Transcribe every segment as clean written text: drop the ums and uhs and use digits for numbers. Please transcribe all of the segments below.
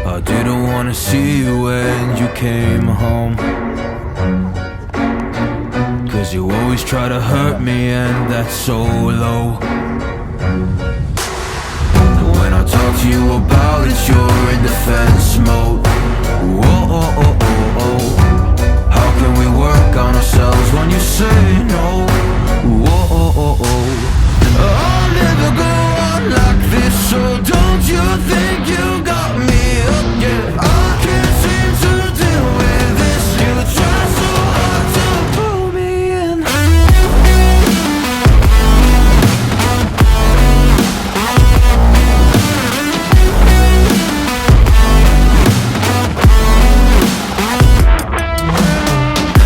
I didn't wanna see you when you came home, 'cause you always try to hurt me, and that's so low. When I talk to you about it, you're in defense mode. Whoa, oh, oh, oh, oh. How can we work on ourselves when you say no? Whoa, oh, oh, oh. I'll never go on like this, so don't you think you got me up? Yeah, I can't seem to deal with this. You try so hard to pull me in.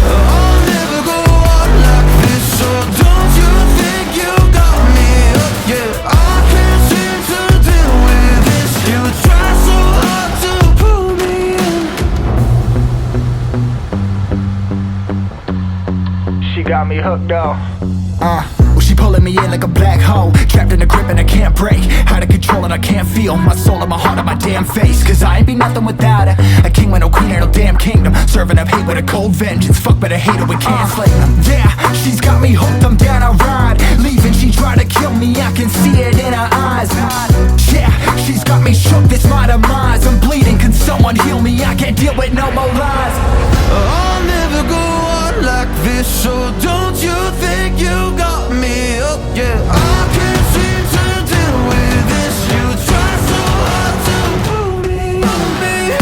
I'll never go on like this, so don't you think you got me up? Yeah, I can't seem to deal with this. You try so hard to pull me in. She got me hooked up. Well, she pulling me in like a black hole, trapped in a grip and I can't break. Out of control and I can't feel my soul and my heart on my damn face. 'Cause I ain't be nothing without her. A king with no queen and no damn kingdom, serving up hate with a cold vengeance. Fuck, but I hate her, we can't slay them. Yeah, she's got me hooked, I'm down, I ride. Leaving, she tried to kill me, I can see it in her eyes. Yeah, she's got me shook, this my demise. I'm bleeding, can someone heal me? I can't deal with no more lies. I'll never go on like this, so don't you think you got me up? Yeah, I can't seem to deal with this. You try so hard to pull me up, baby.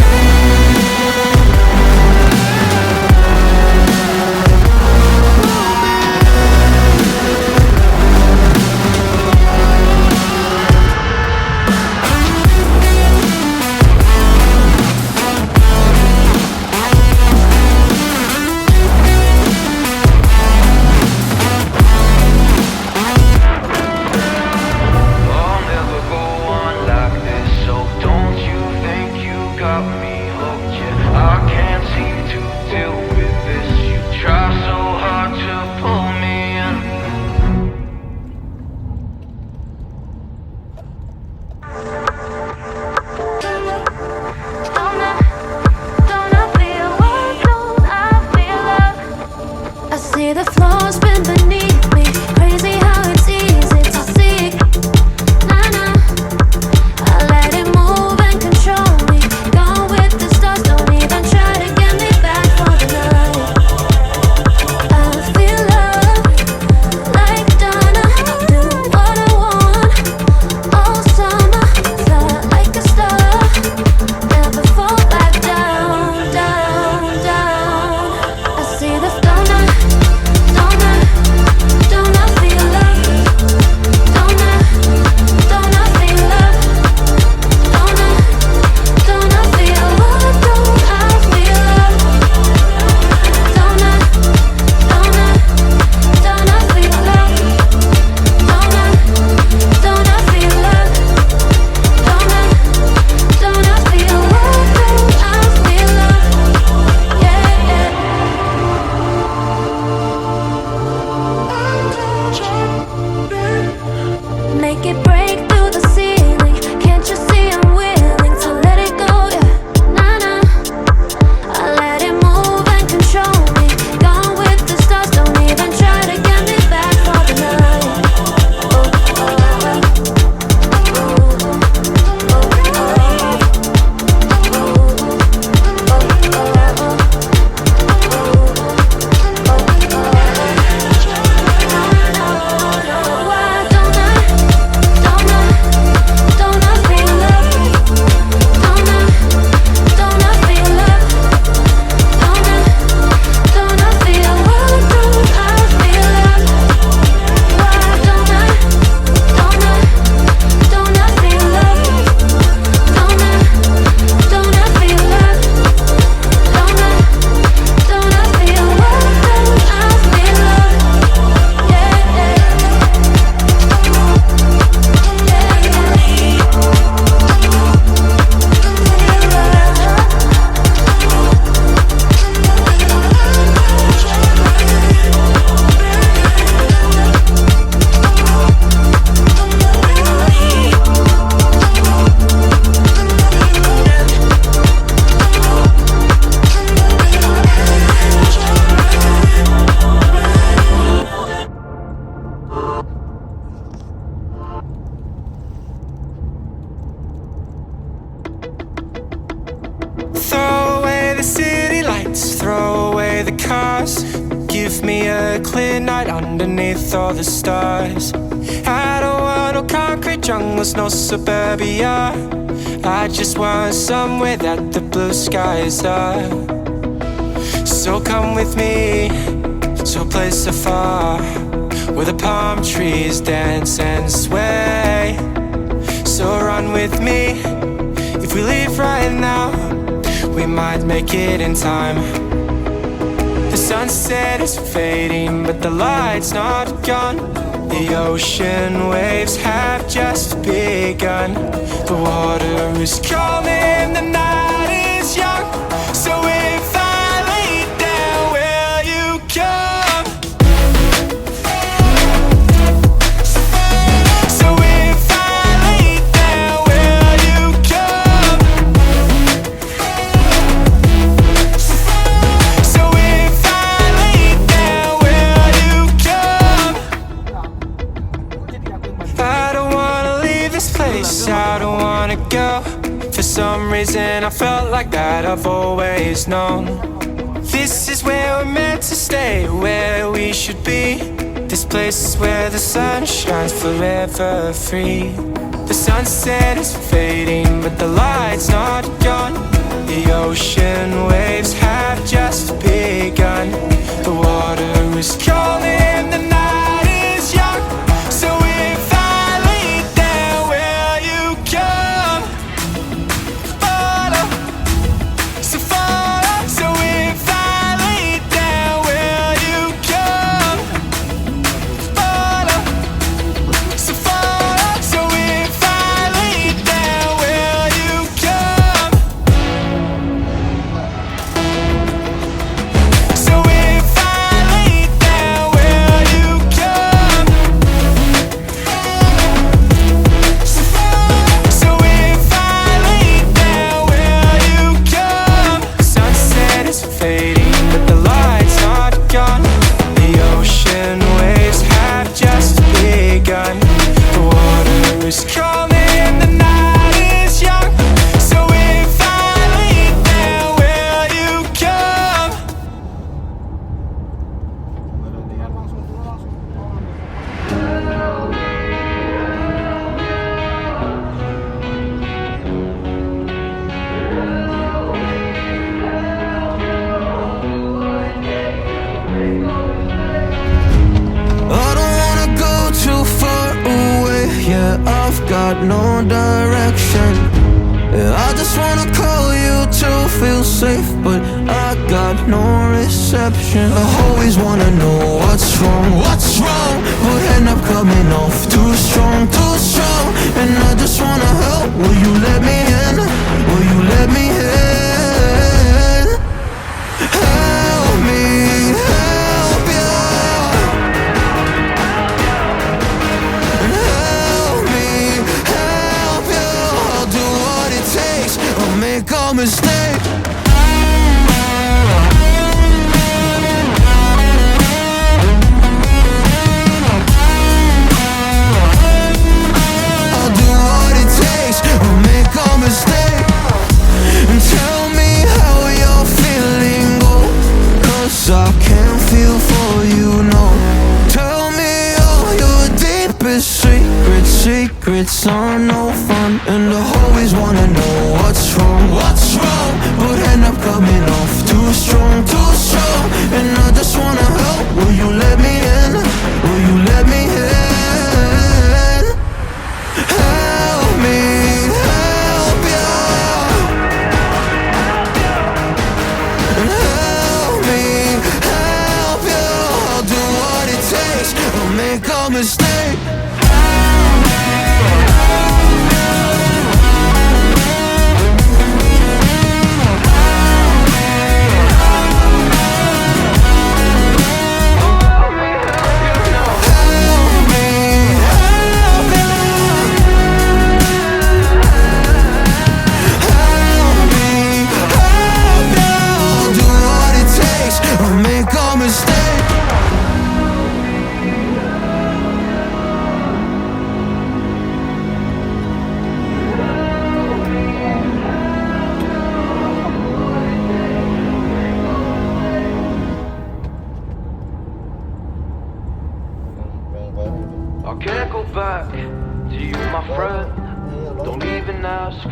cars. Give me a clear night underneath all the stars. I don't want no concrete jungles, no suburbia. I just want somewhere that the blue skies are. So come with me to a place afar, where the palm trees dance and sway. So run with me. If we leave right now, we might make it in time. The sunset is fading, but the light's not gone. The ocean waves have just begun. The water is calling, the night is young. So if I lay down, will you come? So if I lay down, will you come? So if I lay down, will you come? I don't wanna leave this place, I don't wanna go. For some reason I felt like that I've always known. This is where we're meant to stay, where we should be. This place is where the sun shines forever free. The sunset is fading, but the light's not gone. The ocean waves have just begun. The water is calling, the night is young. So if I lay down, will you come? Follow, so follow. So if I lay down, will you come? Follow, so follow. So if I lay down, will you come? So if I lay down, will you come? So if I lay down, will you come? Sunset is fading, but the light's not gone. The ocean waves have just begun. The water is calling, the night is young. So if I lay down, will you come? I don't wanna go too far away, yeah, I've got no direction. Yeah, I just wanna call you to feel safe, but I got no reception. I always wanna know what's wrong, but end up coming off too strong, and I just wanna help. Will you let me in? Will you let me in? Help me, help you. Help me, help you. I'll do what it takes. I'll make a mistake. I'll do what it takes. I'll make a mistake. And tell me how you're feeling, oh, 'cause I can't feel for you, no. Tell me all your deepest secrets are no fun. And I always wanna know what's wrong, but end up coming off too strong, and I just wanna help. Will you let me in? Will you let me in? Help me, help you. And help me, help you. I'll do what it takes. I'll make a mistake. Help me, can't go back to you, my friend. Don't even ask,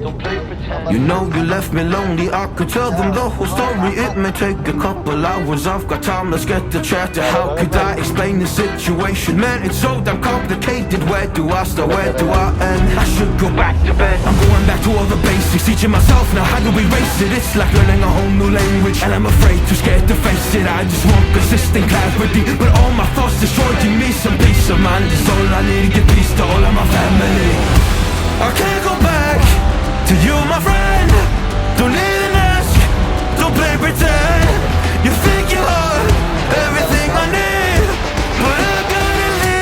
don't play pretend. You know you left me lonely, I could tell them the whole story. It may take a couple hours, I've got time, let's get to chat. How could I explain the situation? Man, it's so damn complicated. Where do I start, where do I end? I should go back to bed. I'm going back to all the basics, teaching myself now how to erase it. It's like learning a whole new language, and I'm afraid, too scared to face it. I just want consistent clarity, but all my thoughts destroying me. Some peace of mind is all I need to give peace to all of my family. I can't go back to you, my friend. Don't even ask, don't play pretend. You think you are everything I need, but I gotta leave.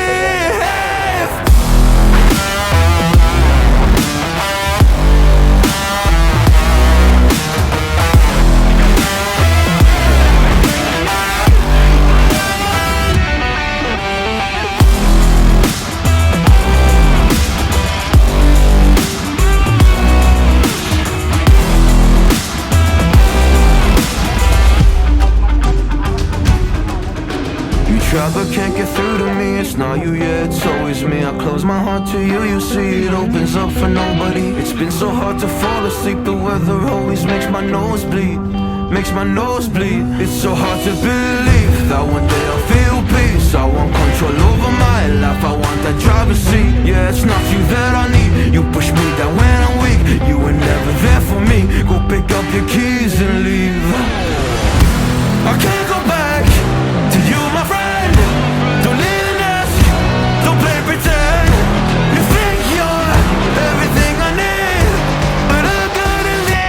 Try but can't get through to me. It's not you, yeah, it's always me. I close my heart to you, you see it opens up for nobody. It's been so hard to fall asleep. The weather always makes my nose bleed, makes my nose bleed. It's so hard to believe that one day I'll feel peace. I want control over my life, I want that driver's seat. Yeah, it's not you that I need. You push me down when I'm weak. You were never there for me. Go pick up your keys and leave. I can't go back to you, my friend. Don't even ask, don't play pretend. You think you're everything I need, but I gotta leave.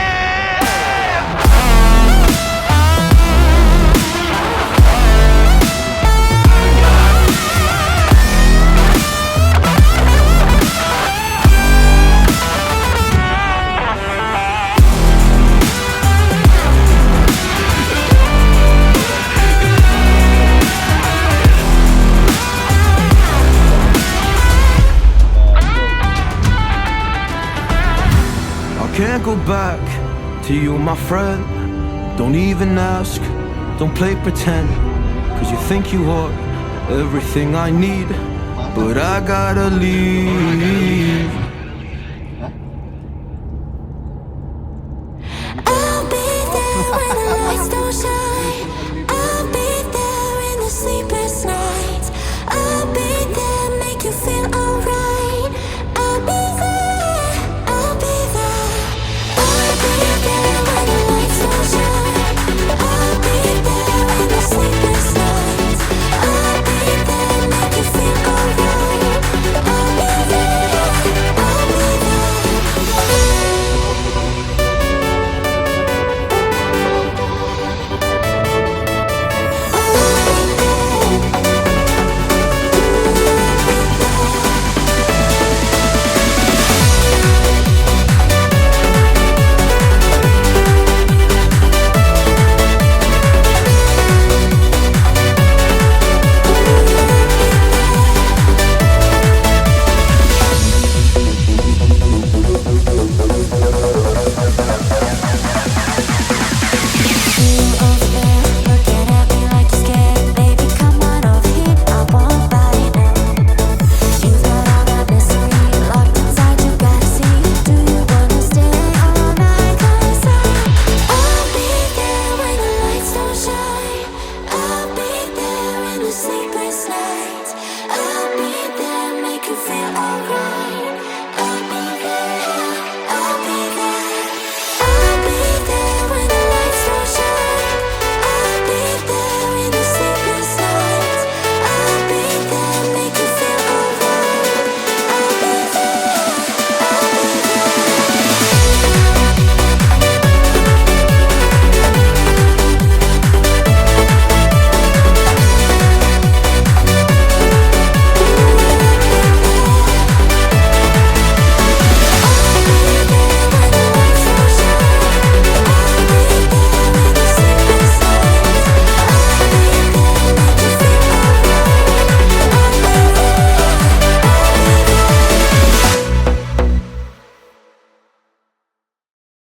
Can't go back to you, my friend. Don't even ask, don't play pretend. Cause you think you are everything I need, but I gotta leave.